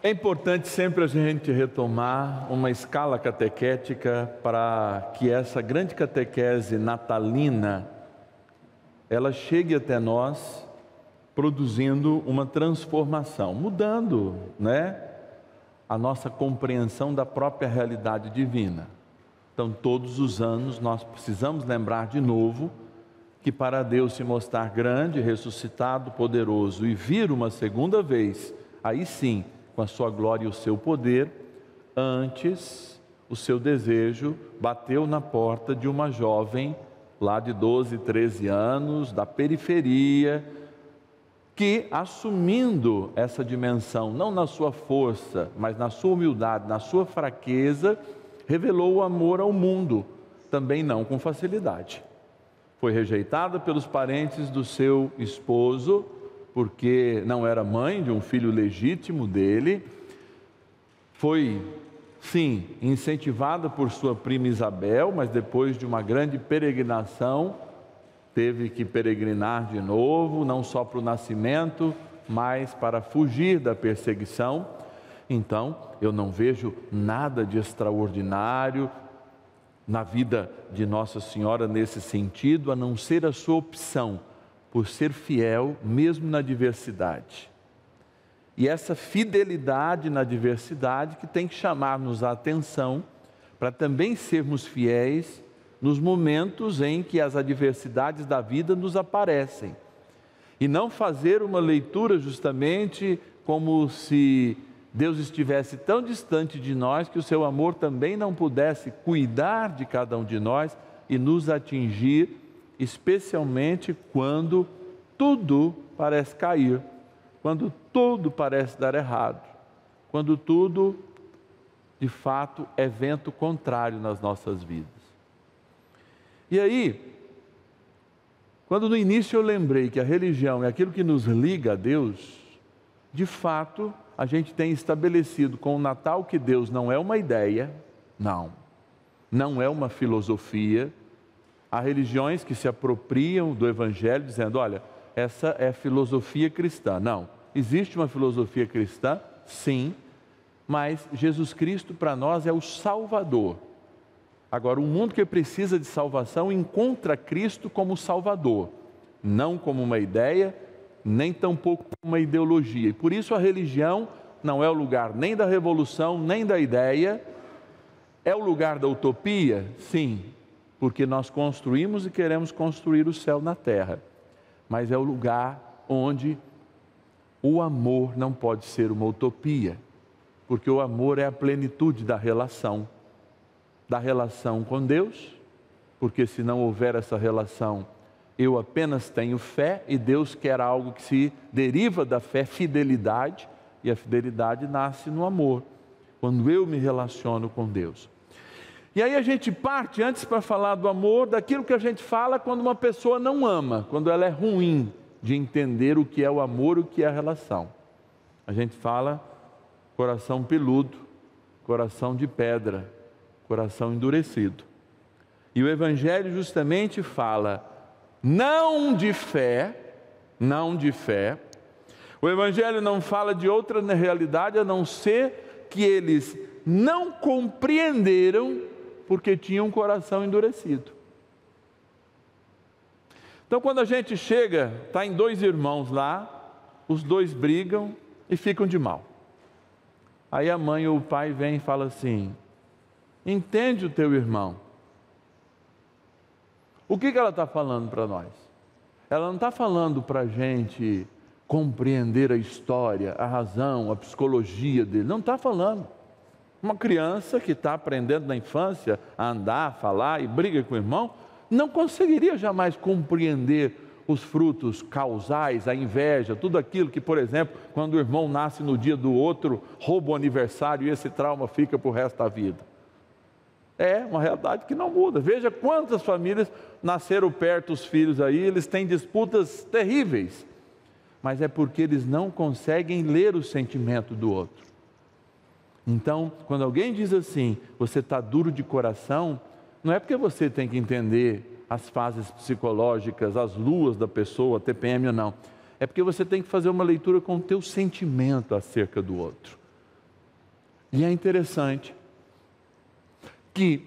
É importante sempre a gente retomar uma escala catequética para que essa grande catequese natalina, ela chegue até nós produzindo uma transformação, mudando, a nossa compreensão da própria realidade divina. Então, todos os anos nós precisamos lembrar de novo que para Deus se mostrar grande, ressuscitado, poderoso e vir uma segunda vez, aí sim, com a sua glória e o seu poder, antes o seu desejo bateu na porta de uma jovem lá de 12, 13 anos, da periferia, que assumindo essa dimensão, não na sua força, mas na sua humildade, na sua fraqueza, revelou o amor ao mundo, também não com facilidade. Foi rejeitada pelos parentes do seu esposo, porque não era mãe de um filho legítimo dele. Foi, sim, incentivada por sua prima Isabel, mas depois de uma grande peregrinação, teve que peregrinar de novo, não só para o nascimento, mas para fugir da perseguição. Então, eu não vejo nada de extraordinário na vida de Nossa Senhora nesse sentido, a não ser a sua opção por ser fiel mesmo na diversidade. E essa fidelidade na diversidade que tem que chamar-nos a atenção para também sermos fiéis nos momentos em que as adversidades da vida nos aparecem. E não fazer uma leitura justamente como se Deus estivesse tão distante de nós que o seu amor também não pudesse cuidar de cada um de nós e nos atingir, especialmente quando tudo parece cair, quando tudo parece dar errado, quando tudo, de fato, é vento contrário nas nossas vidas. E aí, quando no início eu lembrei que a religião é aquilo que nos liga a Deus, de fato, a gente tem estabelecido com o Natal que Deus não é uma ideia, não é uma filosofia. Há religiões que se apropriam do Evangelho dizendo, olha, essa é filosofia cristã. Não, existe uma filosofia cristã, sim, mas Jesus Cristo para nós é o Salvador. Agora, o mundo que precisa de salvação encontra Cristo como Salvador, não como uma ideia, nem tampouco como uma ideologia. E por isso a religião não é o lugar nem da revolução, nem da ideia. É o lugar da utopia? Sim, porque nós construímos e queremos construir o céu na terra. Mas é o lugar onde o amor não pode ser uma utopia, porque o amor é a plenitude da relação com Deus, porque se não houver essa relação, eu apenas tenho fé e Deus quer algo que se deriva da fé, fidelidade, e a fidelidade nasce no amor, quando eu me relaciono com Deus. E aí a gente parte, antes para falar do amor, daquilo que a gente fala quando uma pessoa não ama, quando ela é ruim de entender o que é o amor e o que é a relação. A gente fala coração peludo, coração de pedra, coração endurecido. E o Evangelho justamente fala não de fé. O Evangelho não fala de outra realidade a não ser que eles não compreenderam porque tinham um coração endurecido. Então, quando a gente chega, está em dois irmãos lá, os dois brigam e ficam de mal. Aí a mãe ou o pai vem e fala assim, entende o teu irmão. O que ela está falando para nós? Ela não está falando para a gente compreender a história, a razão, a psicologia dele. Não está falando. Uma criança que está aprendendo na infância a andar, a falar e briga com o irmão, não conseguiria jamais compreender os frutos causais, a inveja, tudo aquilo que, por exemplo, quando o irmão nasce no dia do outro, rouba o aniversário e esse trauma fica para o resto da vida. É uma realidade que não muda. Veja quantas famílias nasceram perto os filhos aí, eles têm disputas terríveis, mas é porque eles não conseguem ler o sentimento do outro. Então, quando alguém diz assim, você está duro de coração, não é porque você tem que entender as fases psicológicas, as luas da pessoa, a TPM ou não. É porque você tem que fazer uma leitura com o teu sentimento acerca do outro. E é interessante que,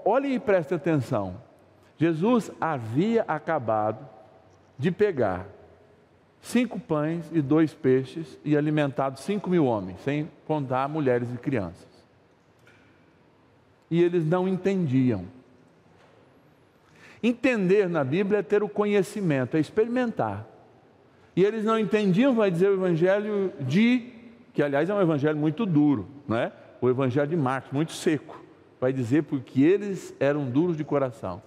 olhem e prestem atenção, Jesus havia acabado de pegar 5 pães e 2 peixes e alimentado 5.000 homens, sem contar mulheres e crianças. E eles não entendiam. Entender na Bíblia é ter o conhecimento, é experimentar. E eles não entendiam, vai dizer o Evangelho que aliás é um Evangelho muito duro, não é? O Evangelho de Marcos, muito seco, vai dizer porque eles eram duros de coração.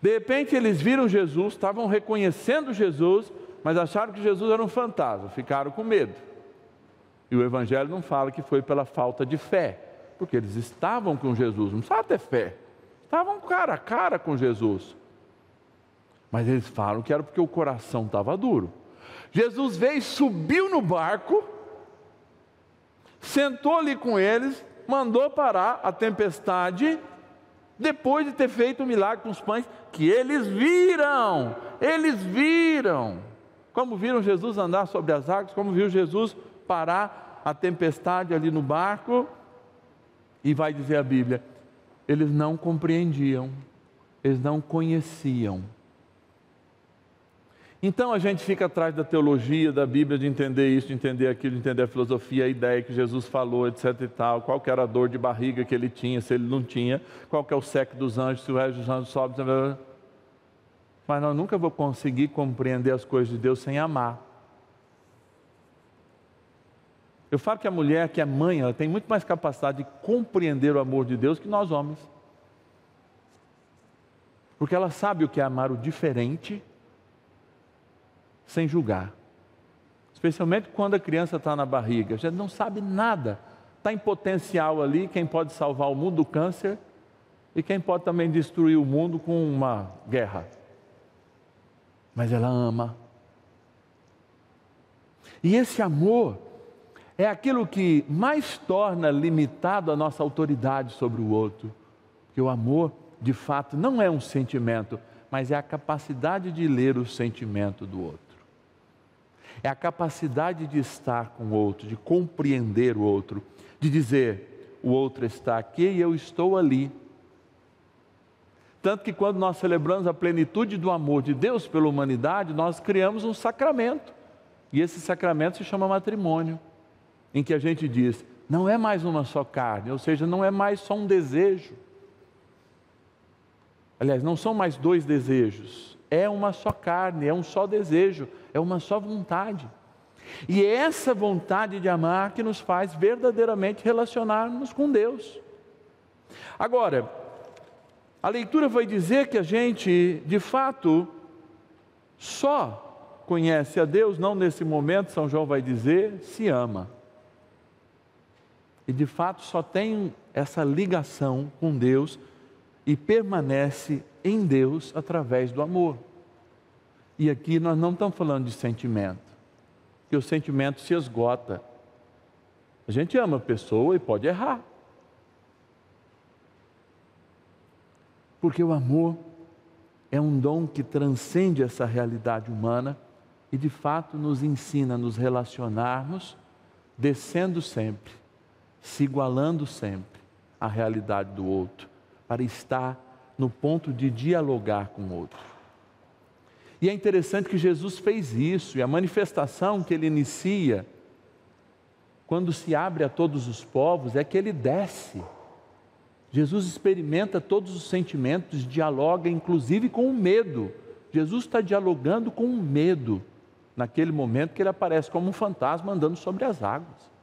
De repente eles viram Jesus, estavam reconhecendo Jesus, mas acharam que Jesus era um fantasma, ficaram com medo. E o Evangelho não fala que foi pela falta de fé, porque eles estavam com Jesus, não precisava ter fé, estavam cara a cara com Jesus. Mas eles falam que era porque o coração estava duro. Jesus veio, subiu no barco, sentou ali com eles, mandou parar a tempestade, depois de ter feito um milagre com os pães, que eles viram, como viram Jesus andar sobre as águas, como viu Jesus parar a tempestade ali no barco. E vai dizer a Bíblia, eles não compreendiam, eles não conheciam. Então a gente fica atrás da teologia, da Bíblia, de entender isso, de entender aquilo, de entender a filosofia, a ideia que Jesus falou, etc e tal, qual que era a dor de barriga que ele tinha, se ele não tinha, qual que é o séquito dos anjos, se o resto dos anjos sobe, mas nós nunca vamos conseguir compreender as coisas de Deus sem amar. Eu falo que a mulher que é mãe, ela tem muito mais capacidade de compreender o amor de Deus que nós homens. Porque ela sabe o que é amar o diferente, sem julgar. Especialmente quando a criança está na barriga. A gente não sabe nada. Está em potencial ali, quem pode salvar o mundo do câncer e quem pode também destruir o mundo com uma guerra. Mas ela ama. E esse amor é aquilo que mais torna limitado a nossa autoridade sobre o outro. Porque o amor, de fato, não é um sentimento, mas é a capacidade de ler o sentimento do outro. É a capacidade de estar com o outro, de compreender o outro, de dizer, o outro está aqui e eu estou ali. Tanto que quando nós celebramos a plenitude do amor de Deus pela humanidade, nós criamos um sacramento. E esse sacramento se chama matrimônio. Em que a gente diz, não é mais uma só carne, ou seja, não é mais só um desejo. Aliás, não são mais 2 desejos, é uma só carne, é um só desejo, é uma só vontade. E é essa vontade de amar que nos faz verdadeiramente relacionar-nos com Deus. Agora, a leitura vai dizer que a gente, de fato, só conhece a Deus, não nesse momento, São João vai dizer, se ama. E de fato só tem essa ligação com Deus e permanece em Deus através do amor. E aqui nós não estamos falando de sentimento, porque o sentimento se esgota. A gente ama a pessoa e pode errar. Porque o amor é um dom que transcende essa realidade humana e de fato nos ensina a nos relacionarmos, descendo sempre, se igualando sempre à realidade do outro, para estar no ponto de dialogar com o outro. E é interessante que Jesus fez isso, e a manifestação que ele inicia, quando se abre a todos os povos, é que ele desce. Jesus experimenta todos os sentimentos, dialoga inclusive com o medo. Jesus está dialogando com o medo, naquele momento que ele aparece como um fantasma andando sobre as águas.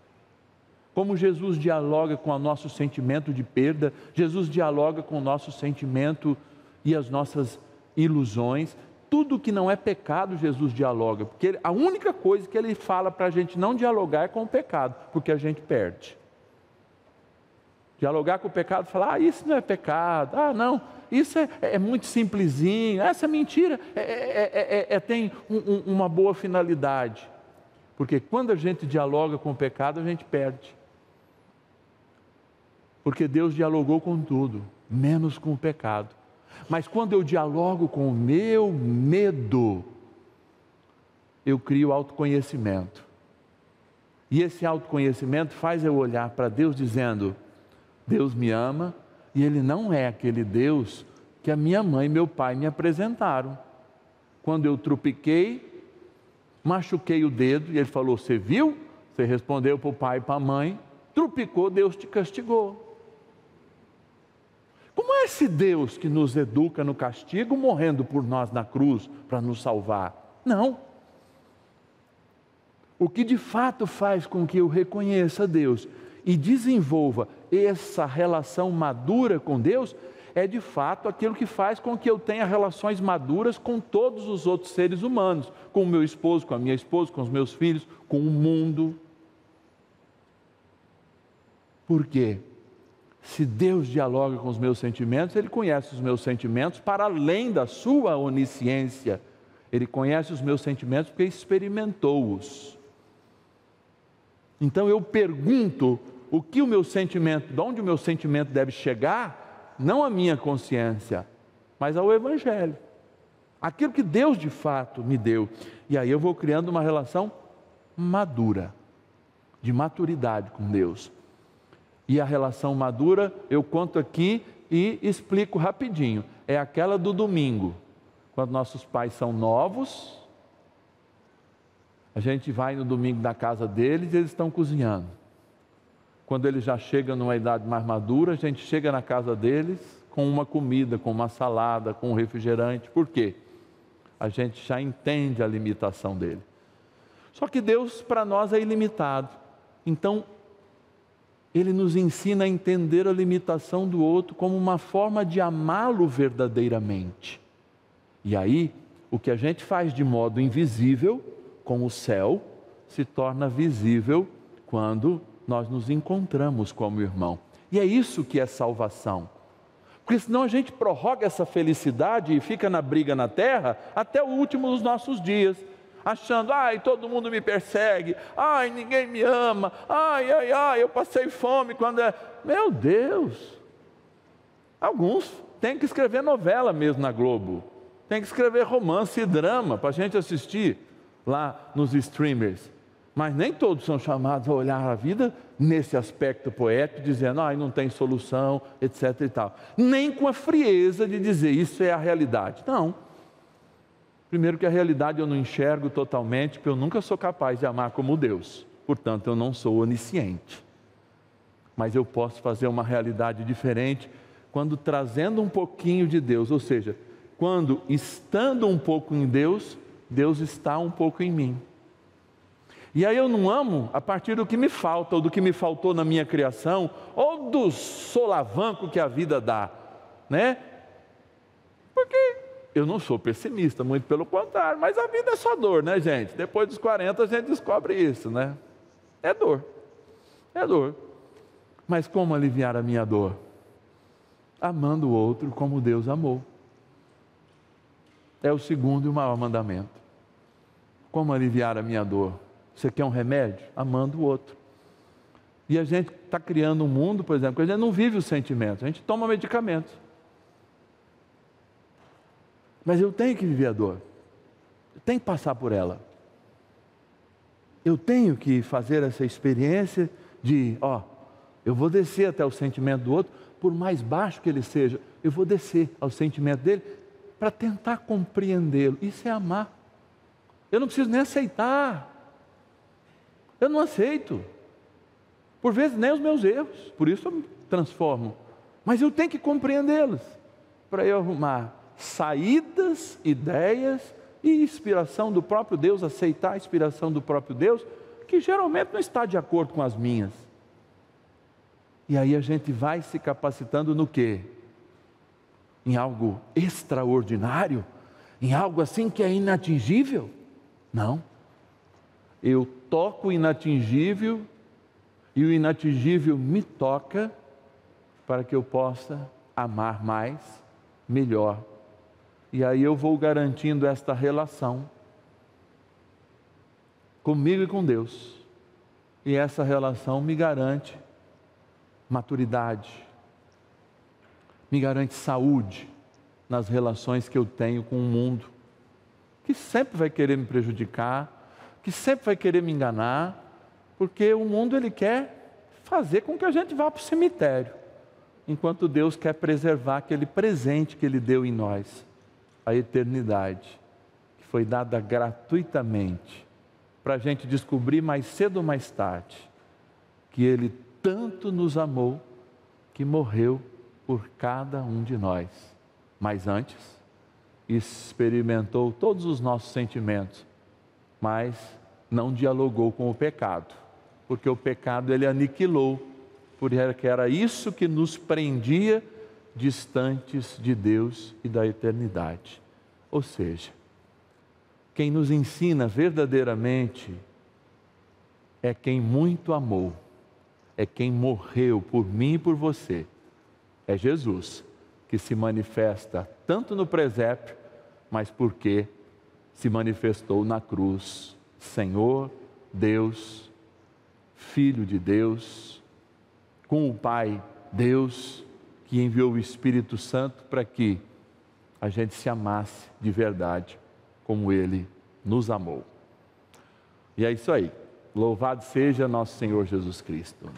Como Jesus dialoga com o nosso sentimento de perda, Jesus dialoga com o nosso sentimento e as nossas ilusões. Tudo que não é pecado, Jesus dialoga, porque a única coisa que ele fala para a gente não dialogar é com o pecado, porque a gente perde. Dialogar com o pecado, falar, isso não é pecado, não, isso é muito simplesinho, essa mentira tem uma boa finalidade. Porque quando a gente dialoga com o pecado, a gente perde. Porque Deus dialogou com tudo, menos com o pecado. Mas quando eu dialogo com o meu medo, eu crio autoconhecimento. E esse autoconhecimento faz eu olhar para Deus dizendo: Deus me ama e Ele não é aquele Deus que a minha mãe e meu pai me apresentaram. Quando eu trupiquei, machuquei o dedo e Ele falou: você viu? Você respondeu para o pai e para a mãe, trupicou, Deus te castigou. Como é esse Deus que nos educa no castigo, morrendo por nós na cruz para nos salvar? Não. O que de fato faz com que eu reconheça Deus e desenvolva essa relação madura com Deus, é de fato aquilo que faz com que eu tenha relações maduras com todos os outros seres humanos, com o meu esposo, com a minha esposa, com os meus filhos, com o mundo. Por quê? Se Deus dialoga com os meus sentimentos, Ele conhece os meus sentimentos para além da sua onisciência. Ele conhece os meus sentimentos porque experimentou-os. Então eu pergunto o que o meu sentimento, de onde o meu sentimento deve chegar, não à minha consciência, mas ao Evangelho. Aquilo que Deus de fato me deu. E aí eu vou criando uma relação madura, de maturidade com Deus. E a relação madura, eu conto aqui e explico rapidinho. É aquela do domingo, quando nossos pais são novos, a gente vai no domingo na casa deles e eles estão cozinhando. Quando eles já chegam numa idade mais madura, a gente chega na casa deles com uma comida, com uma salada, com um refrigerante. Por quê? A gente já entende a limitação dele. Só que Deus para nós é ilimitado. Então, Ele nos ensina a entender a limitação do outro como uma forma de amá-lo verdadeiramente. E aí, o que a gente faz de modo invisível, com o céu, se torna visível quando nós nos encontramos como irmão. E é isso que é salvação. Porque senão a gente prorroga essa felicidade e fica na briga na terra até o último dos nossos dias, achando: ai, todo mundo me persegue, ai, ninguém me ama, ai, eu passei fome quando é... Meu Deus! Alguns têm que escrever novela mesmo na Globo, tem que escrever romance e drama para a gente assistir lá nos streamers, mas nem todos são chamados a olhar a vida nesse aspecto poético, dizendo: ai, não tem solução, etc e tal, nem com a frieza de dizer isso é a realidade. Não. Primeiro que a realidade eu não enxergo totalmente, porque eu nunca sou capaz de amar como Deus, portanto eu não sou onisciente. Mas eu posso fazer uma realidade diferente quando trazendo um pouquinho de Deus, ou seja, quando estando um pouco em Deus, Deus está um pouco em mim. E aí eu não amo a partir do que me falta, ou do que me faltou na minha criação, ou do solavanco que a vida dá, né? Porque eu não sou pessimista, muito pelo contrário, mas a vida é só dor, né, gente? Depois dos 40 a gente descobre isso, né? É dor, é dor. Mas como aliviar a minha dor? Amando o outro como Deus amou. É o segundo e o maior mandamento. Como aliviar a minha dor? Você quer um remédio? Amando o outro. E a gente está criando um mundo, por exemplo, que a gente não vive os sentimentos, a gente toma medicamentos. Mas eu tenho que viver a dor, eu tenho que passar por ela. Eu tenho que fazer essa experiência de, eu vou descer até o sentimento do outro, por mais baixo que ele seja, eu vou descer ao sentimento dele, para tentar compreendê-lo. Isso é amar. Eu não preciso nem aceitar. Eu não aceito. Por vezes nem os meus erros, por isso eu me transformo. Mas eu tenho que compreendê-los, para eu arrumar saídas, ideias e inspiração do próprio Deus, aceitar a inspiração do próprio Deus, que geralmente não está de acordo com as minhas. E aí a gente vai se capacitando no quê? Em algo extraordinário? Em algo assim que é inatingível? Não. Eu toco o inatingível e o inatingível me toca para que eu possa amar mais, melhor. E aí eu vou garantindo esta relação comigo e com Deus. E essa relação me garante maturidade, me garante saúde nas relações que eu tenho com o mundo, que sempre vai querer me prejudicar, que sempre vai querer me enganar, Porque o mundo ele quer fazer com que a gente vá para o cemitério, enquanto Deus quer preservar aquele presente que Ele deu em nós, a eternidade, que foi dada gratuitamente, para a gente descobrir mais cedo ou mais tarde, que Ele tanto nos amou, que morreu por cada um de nós. Mas antes, experimentou todos os nossos sentimentos, mas não dialogou com o pecado, porque o pecado ele aniquilou, porque era isso que nos prendia distantes de Deus e da eternidade. Ou seja, quem nos ensina verdadeiramente é quem muito amou, é quem morreu por mim e por você. É Jesus, que se manifesta tanto no presépio, mas porque se manifestou na cruz. Senhor, Deus, Filho de Deus, com o Pai, Deus, que enviou o Espírito Santo para que a gente se amasse de verdade, como Ele nos amou. E é isso aí. Louvado seja nosso Senhor Jesus Cristo.